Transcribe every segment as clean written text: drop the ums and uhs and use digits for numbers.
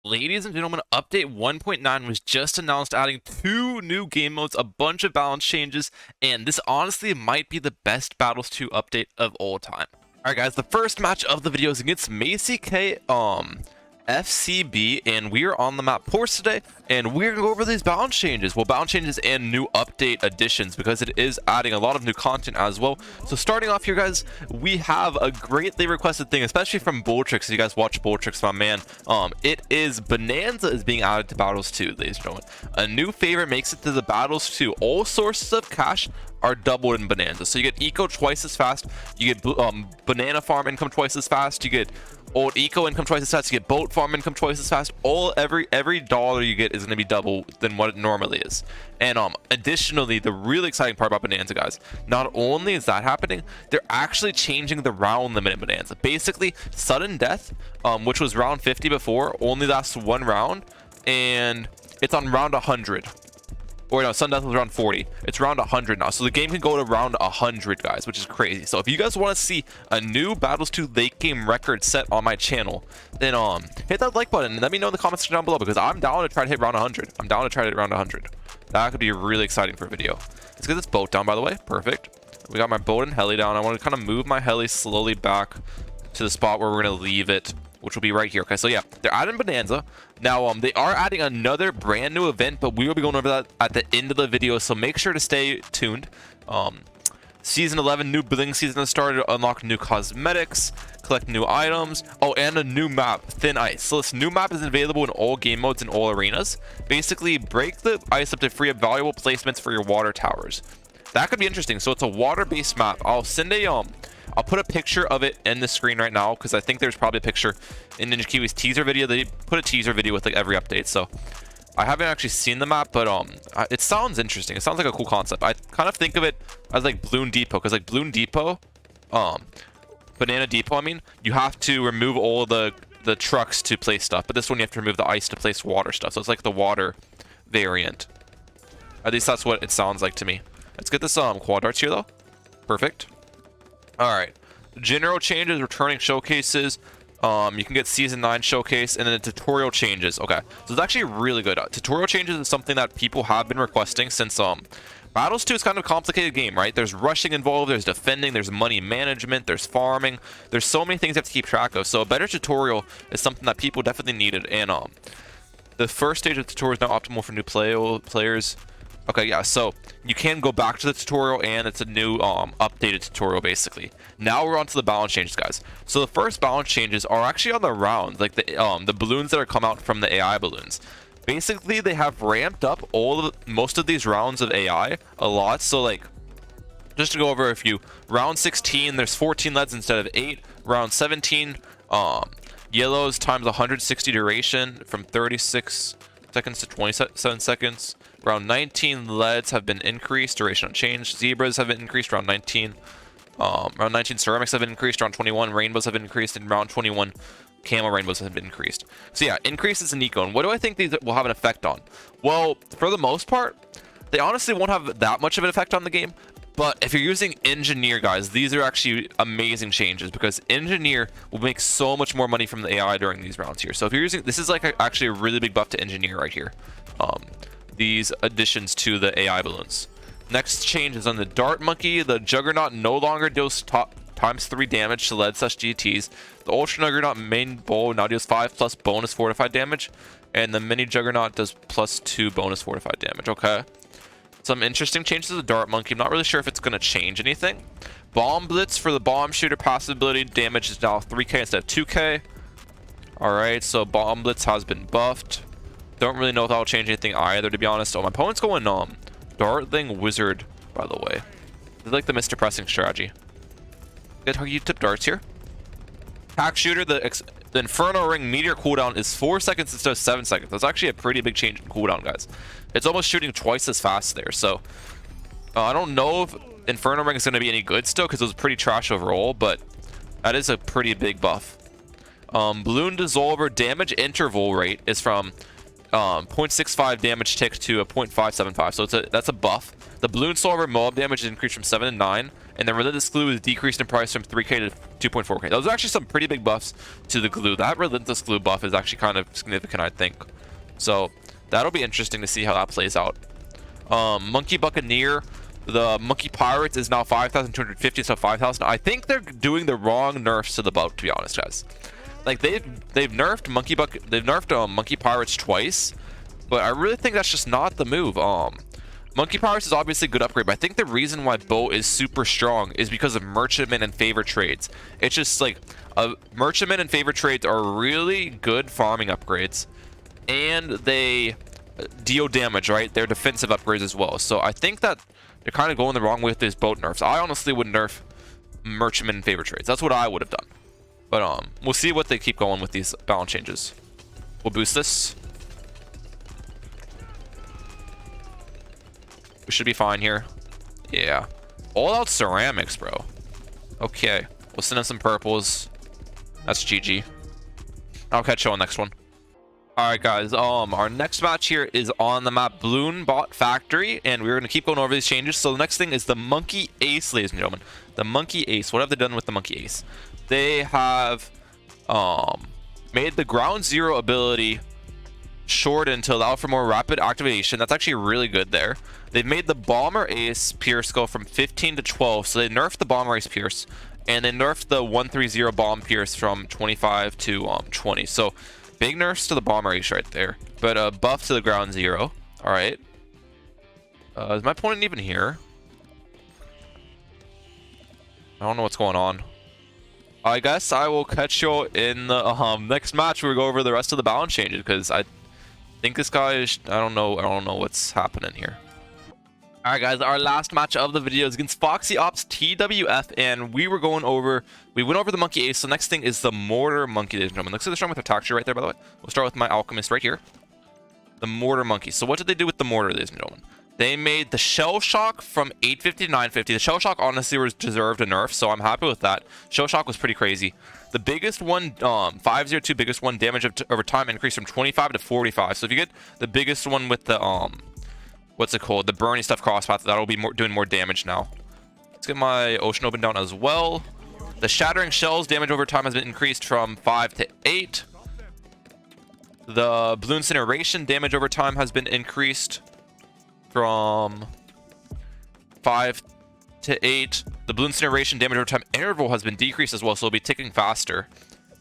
Ladies and gentlemen, update 1.9 was just announced, adding 2 new game modes, a bunch of balance changes, and this honestly might be the best Battles 2 update of all time. Alright guys, the first match of the video is against Mehalic, FCB, and we are on the map Ports today, and we're going to go over these balance changes. Well, balance changes and new update additions, because it is adding a lot of new content as well. So starting off here, guys, we have a greatly requested thing, especially from Bulltrix. If you guys watch Bulltrix, my man, it is Bonanza is being added to Battles 2, ladies and gentlemen. A new favor makes it to the Battles 2. All sources of cash are doubled in Bonanza. So you get eco twice as fast, you get banana farm income twice as fast, you get old eco income twice as fast, you get boat farm income twice as fast. Every dollar you get is going to be double than what it normally is. And additionally, the really exciting part about Bonanza, guys, not only is that happening, they're actually changing the round limit in Bonanza. Basically, sudden death, which was round 50 before, only lasts 1 round, and it's on round 100. Or no, sudden death was round 40. It's round 100 now. So the game can go to round 100, guys, which is crazy. So if you guys want to see a new Battles 2 late game record set on my channel, then hit that like button and let me know in the comments down below, because I'm down to try to hit round 100. I'm down to try to hit round 100. That could be really exciting for a video. Let's get this boat down, by the way. Perfect. We got my boat and heli down. I want to kind of move my heli slowly back to the spot where we're going to leave it, which will be right here. Okay, so yeah, they're adding Bonanza. Now, they are adding another brand new event, but we will be going over that at the end of the video, so make sure to stay tuned. Season 11, new bling season has started to unlock new cosmetics, collect new items. Oh, and a new map, Thin Ice. So this new map is available in all game modes and all arenas. Basically, break the ice up to free up valuable placements for your water towers. That could be interesting. So it's a water-based map. I'll send a I'll put a picture of it in the screen right now, because I think there's probably a picture in Ninja Kiwi's teaser video. They put a teaser video with like every update, so I haven't actually seen the map, but it sounds interesting. It sounds like a cool concept. I kind of think of it as like Bloon Depot, because like Bloon Depot, Banana Depot, I mean, you have to remove all the trucks to place stuff, but this one you have to remove the ice to place water stuff. So it's like the water variant. At least that's what it sounds like to me. Let's get this quad darts here though. Perfect. All right, general changes, returning showcases. You can get season 9 showcase, and then the tutorial changes. Okay, so it's actually really good. Tutorial changes is something that people have been requesting since Battles 2 is kind of a complicated game, right? There's rushing involved, there's defending, there's money management, there's farming. There's so many things you have to keep track of. So a better tutorial is something that people definitely needed. And the first stage of the tutorial is now optimal for new players. Okay, yeah, so you can go back to the tutorial, and it's a new updated tutorial basically. Now we're on to the balance changes, guys. So the first balance changes are actually on the round, like the balloons that are come out from the AI balloons. Basically, they have ramped up most of these rounds of AI a lot. So like, just to go over a few, round 16 there's 14 leads instead of 8. Round 17, yellows times 160 duration from 36 seconds to 27 seconds. Round 19, leads have been increased, duration unchanged. Zebras have been increased, round 19. Round 19, ceramics have been increased, round 21. Rainbows have been increased, and round 21, camo rainbows have been increased. So yeah, increases in eco. And what do I think these will have an effect on? Well, for the most part, they honestly won't have that much of an effect on the game. But if you're using Engineer, guys, these are actually amazing changes, because Engineer will make so much more money from the AI during these rounds here. So if you're using, this is like actually a really big buff to Engineer right here. These additions to the AI balloons. Next change is on the Dart Monkey. The Juggernaut no longer deals ×3 damage to lead such GTs. The Ultra Juggernaut main bow now deals 5+ bonus fortified damage, and the Mini Juggernaut does +2 bonus fortified damage. Okay, some interesting changes to the Dart Monkey. I'm not really sure if it's going to change anything. Bomb Blitz for the bomb shooter passive ability damage is now 3k instead of 2k. All right, so Bomb Blitz has been buffed. Don't really know if that'll change anything either, to be honest. Oh, my opponent's going Dartling Wizard, by the way. They like the Mr. Pressing strategy. Good, how you tip darts here. Pack Shooter, the Inferno Ring Meteor cooldown is 4 seconds instead of 7 seconds. That's actually a pretty big change in cooldown, guys. It's almost shooting twice as fast there. So I don't know if Inferno Ring is going to be any good still, because it was pretty trash overall, but that is a pretty big buff. Balloon Dissolver damage interval rate is from 0.65 damage tick to a 0.575. So that's a buff. The Bloons Solver Moab damage is increased from 7 to 9, and the Relentless Glue is decreased in price from 3k to 2.4k. Those are actually some pretty big buffs to the glue. That Relentless Glue buff is actually kind of significant, I think. So that'll be interesting to see how that plays out. Monkey Buccaneer, the Monkey Pirates is now 5,250 instead of 5,000. I think they're doing the wrong nerfs to the boat, to be honest, guys. Like they've nerfed Monkey Pirates twice, but I really think that's just not the move. Monkey Pirates is obviously a good upgrade, but I think the reason why boat is super strong is because of Merchantman and Favor Trades. It's just like Merchantman and Favor Trades are really good farming upgrades, and they deal damage, right? They're defensive upgrades as well. So I think that they're kind of going the wrong way with these boat nerfs. I honestly would nerf Merchantman and Favor Trades. That's what I would have done. But we'll see what they keep going with these balance changes. We'll boost this. We should be fine here. Yeah. All out ceramics, bro. Okay. We'll send in some purples. That's GG. I'll catch you on the next one. Alright guys, our next match here is on the map Bloon Bot Factory, and we're going to keep going over these changes. So the next thing is the Monkey Ace, ladies and gentlemen. The Monkey Ace. What have they done with the Monkey Ace? They have made the Ground Zero ability shortened to allow for more rapid activation. That's actually really good there. They've made the Bomber Ace Pierce go from 15 to 12, so they nerfed the Bomber Ace Pierce, and they nerfed the 130 Bomb Pierce from 25 to 20. So big nerfs to the Bomber Ace right there, but a buff to the Ground Zero. All right. Is my opponent even here? I don't know what's going on. I guess I will catch you in the next match where we go over the rest of the balance changes, because I think this guy is, I don't know what's happening here. Alright guys, our last match of the video is against Foxy Ops TWF, and we went over the Monkey Ace. So next thing is the Mortar Monkey, ladies and gentlemen. Looks like they're starting with attack tree right there, by the way. We'll start with my Alchemist right here. The Mortar Monkey. So what did they do with the Mortar, ladies and gentlemen? They made the Shell Shock from 850 to 950. The Shell Shock honestly was deserved a nerf, so I'm happy with that. Shell Shock was pretty crazy. The biggest one, 502 biggest one, damage over time increased from 25 to 45. So if you get the biggest one with the what's it called? The Burning Stuff Crosspath, that'll be doing more damage now. Let's get my Ocean Open down as well. The Shattering Shells damage over time has been increased from 5 to 8. The Blue Incineration damage over time has been increased from 5 to 8. The Blue Incineration damage over time interval has been decreased as well, so it'll be ticking faster.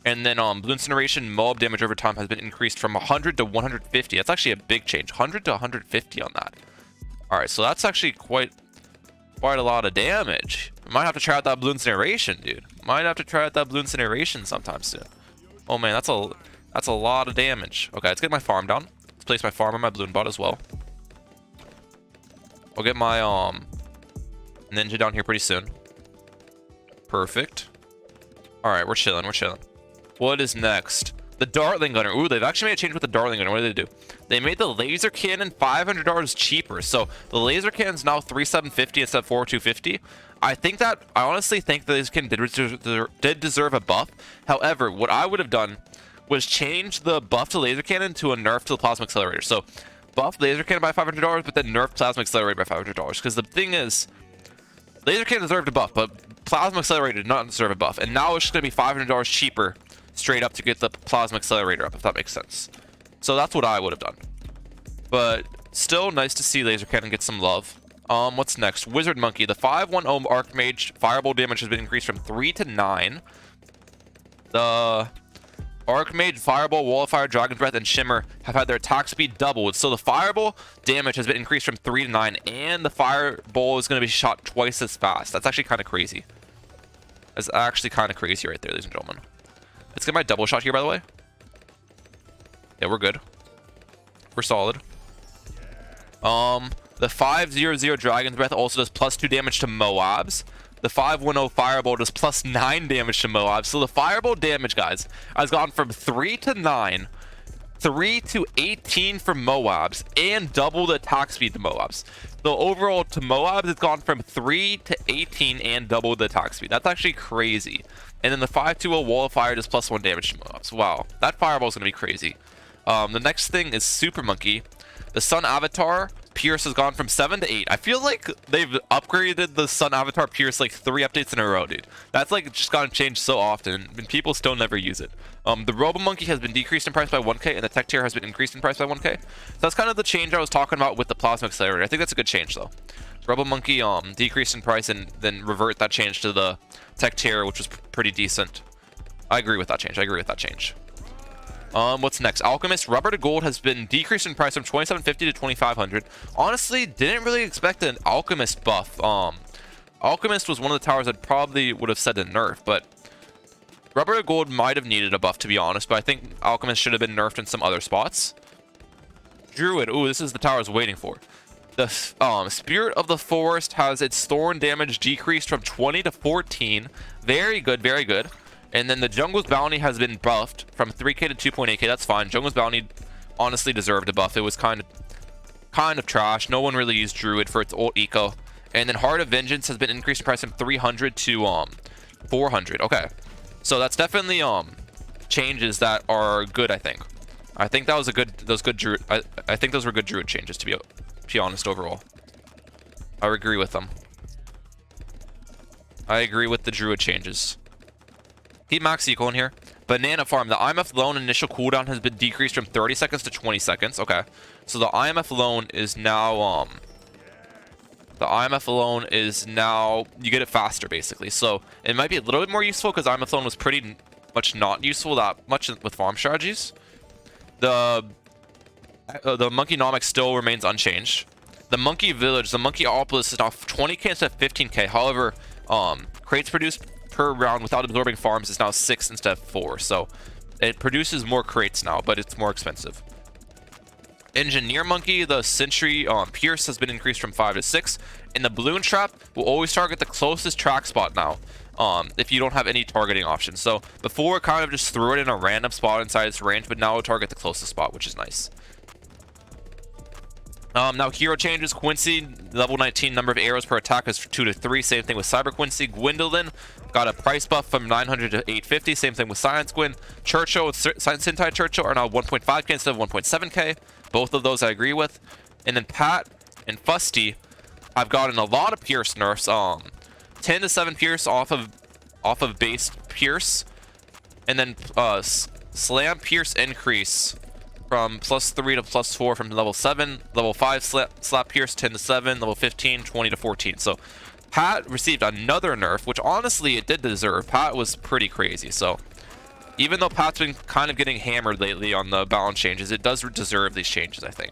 And then Blue Incineration mob damage over time has been increased from 100 to 150. That's actually a big change. 100 to 150 on that. Alright, so that's actually quite a lot of damage. I might have to try out that Blue Incineration, dude. Might have to try out that Blue Incineration sometime soon. Oh man, that's a lot of damage. Okay, let's get my farm down. Let's place my farm on my Bloon Bot as well. I'll get my ninja down here pretty soon. Perfect. Alright, we're chilling, What is next? The Dartling Gunner. Ooh, they've actually made a change with the Dartling Gunner. What did they do? They made the Laser Cannon $500 cheaper. So the Laser Cannon's now 3,750 instead of 4,250. I honestly think the Laser Cannon did deserve a buff. However, what I would have done was change the buff to Laser Cannon to a nerf to the Plasma Accelerator. So buff Laser Cannon by $500, but then nerf Plasma Accelerator by $500. Because the thing is, Laser Cannon deserved a buff, but Plasma Accelerator did not deserve a buff. And now it's just going to be $500 cheaper straight up to get the Plasma Accelerator up, if that makes sense. So that's what I would have done. But still nice to see Laser Cannon get some love. What's next? Wizard Monkey. The 5-1 Archmage Fireball damage has been increased from 3 to 9. The Archmage, Fireball, Wall of Fire, Dragon Breath, and Shimmer have had their attack speed doubled. So the Fireball damage has been increased from 3 to 9, and the Fireball is going to be shot twice as fast. That's actually kind of crazy. That's actually kind of crazy right there, ladies and gentlemen. Let's get my double shot here, by the way. Yeah, we're good. We're solid. The 500 Dragon's Breath also does +2 damage to Moabs. The 510 Fireball does +9 damage to Moabs. So the Fireball damage, guys, has gone from 3 to 9, 3 to 18 for Moabs, and double the attack speed to Moabs. So overall to Moabs, it's gone from 3 to 18 and double the attack speed. That's actually crazy. And then the 520 Wall of Fire does +1 damage to Moabs. Wow, that Fireball is going to be crazy. The next thing is Super Monkey. The Sun Avatar Pierce has gone from 7 to 8. I feel like they've upgraded the Sun Avatar Pierce like 3 updates in a row, dude. That's like just gotten changed so often, and people still never use it. The Robo Monkey has been decreased in price by 1k, and the Tech Tier has been increased in price by 1k. So that's kind of the change I was talking about with the Plasma Accelerator. I think that's a good change, though. Robo Monkey decreased in price and then revert that change to the Tech Tier, which was pretty decent. I agree with that change. What's next? Alchemist Rubber to Gold has been decreased in price from 2750 to 2500. Honestly, didn't really expect an Alchemist buff. Alchemist was one of the towers that probably would have said a nerf, but Rubber to Gold might have needed a buff, to be honest, but I think Alchemist should have been nerfed in some other spots. Druid. Ooh, this is the tower I was waiting for. The Spirit of the Forest has its thorn damage decreased from 20 to 14. Very good, very good. And then the Jungle's Bounty has been buffed from 3k to 2.8k. That's fine. Jungle's Bounty honestly deserved a buff. It was kind of trash. No one really used Druid for its ult eco. And then Heart of Vengeance has been increased in price from 300 to 400. Okay, so that's definitely changes that are good. I think that was a good. Those good Druid. I think those were good Druid changes, to be honest. Overall, I agree with them. I agree with the Druid changes. Keep max equal in here. Banana Farm. The IMF loan initial cooldown has been decreased from 30 seconds to 20 seconds. Okay. So the IMF loan is now you get it faster basically. So it might be a little bit more useful because IMF loan was pretty much not useful that much with farm strategies. The Monkeynomics still remains unchanged. The Monkey Village, the Monkey Opolis is now 20k instead of 15k. However, crates produced per round without absorbing farms is now 6 instead of 4, so it produces more crates now, but it's more expensive. Engineer Monkey, the Sentry Pierce has been increased from 5 to 6, and the Balloon Trap will always target the closest track spot now, if you don't have any targeting options. So before it kind of just threw it in a random spot inside its range, but now it'll target the closest spot, which is nice. Now hero changes. Quincy, level 19, number of arrows per attack is 2 to 3. Same thing with Cyber Quincy. Gwendolyn got a price buff from 900 to 850. Same thing with Science Gwyn. Churchill and Sentai Churchill are now 1.5k instead of 1.7k. Both of those I agree with. And then Pat and Fusty, I've gotten a lot of Pierce nerfs. 10 to 7 Pierce off of base Pierce, and then Slam Pierce increase from +3 to +4 from level 7. Level 5 slap Pierce 10 to 7. Level 15 20 to 14. So Pat received another nerf, which honestly it did deserve. Pat was pretty crazy. So even though Pat's been kind of getting hammered lately on the balance changes, it does deserve these changes, I think.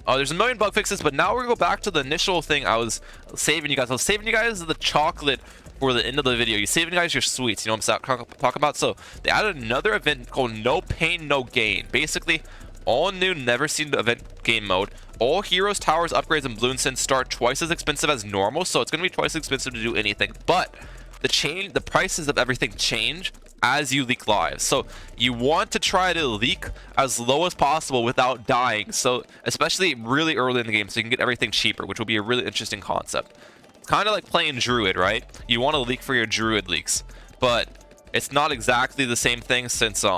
There's a million bug fixes, but now we're gonna go back to the initial thing I was saving you guys. I was saving you guys the chocolate for the end of the video. You're saving you guys your sweets, you know what I'm talking about? So they added another event called No Pain, No Gain. Basically, all new, never seen event game mode. All heroes, towers, upgrades, and Bloons start twice as expensive as normal, so it's gonna be twice as expensive to do anything. But the prices of everything change as you leak lives, so you want to try to leak as low as possible without dying, so especially really early in the game, so you can get everything cheaper, which will be a really interesting concept. It's kind of like playing Druid, right? You want to leak for your Druid leaks, but it's not exactly the same thing, since you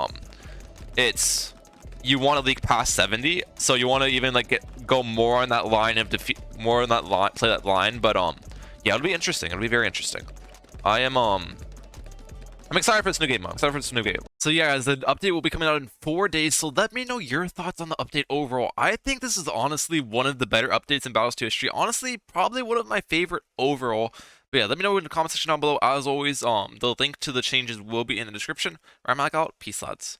want to leak past 70, so you want to even like go more on that line of defeat, more on that line, play that line. But yeah, it'll be interesting. It'll be very interesting. I'm excited for this new game. So yeah, guys, the update will be coming out in 4 days. So let me know your thoughts on the update overall. I think this is honestly one of the better updates in Battles 2 history. Honestly, probably one of my favorite overall. But yeah, let me know in the comment section down below. As always, the link to the changes will be in the description. I'm out. Peace, lads.